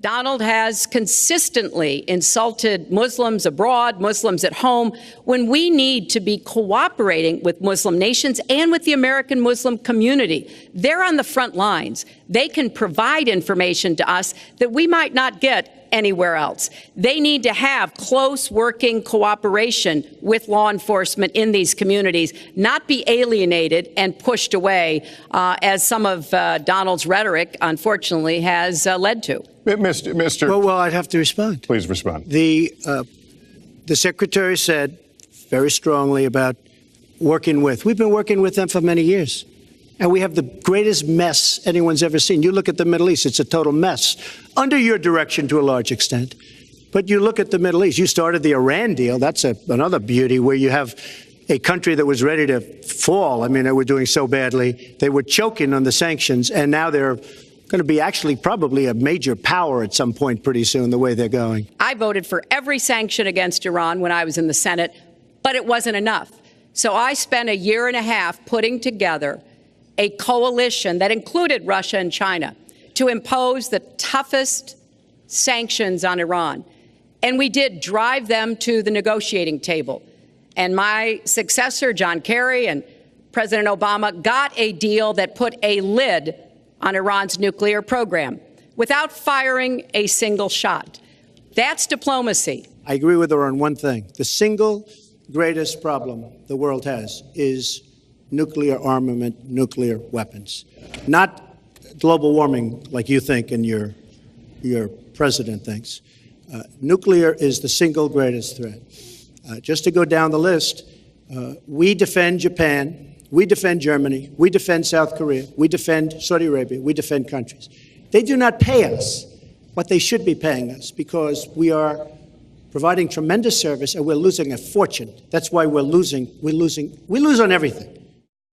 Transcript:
Donald has consistently insulted Muslims abroad, Muslims at home, when we need to be cooperating with Muslim nations and with the American Muslim community. They're on the front lines. They can provide information to us that we might not get anywhere else. They need to have close working cooperation with law enforcement in these communities, not be alienated and pushed away, as some of Donald's rhetoric, unfortunately, has led to. Mr. Well, I'd have to respond. Please respond. The Secretary said very strongly about working with. We've been working with them for many years. And we have the greatest mess anyone's ever seen. You look at the Middle East, it's a total mess. Under your direction to a large extent. But you look at the Middle East, you started the Iran deal. That's another beauty where you have a country that was ready to fall. I mean, they were doing so badly. They were choking on the sanctions, and now they're going to be actually probably a major power at some point pretty soon, the way they're going. I voted for every sanction against Iran when I was in the Senate, but it wasn't enough. So I spent a year and a half putting together a coalition that included Russia and China to impose the toughest sanctions on Iran. And we did drive them to the negotiating table. And my successor, John Kerry, and President Obama got a deal that put a lid on Iran's nuclear program without firing a single shot. That's diplomacy. I agree with her on one thing. The single greatest problem the world has is nuclear armament, nuclear weapons. Not global warming like you think and your president thinks. Nuclear is the single greatest threat. Just to go down the list, we defend Japan, we defend Germany, we defend South Korea, we defend Saudi Arabia, we defend countries. They do not pay us what they should be paying us because we are providing tremendous service and we're losing a fortune. That's why we're losing. We lose on everything.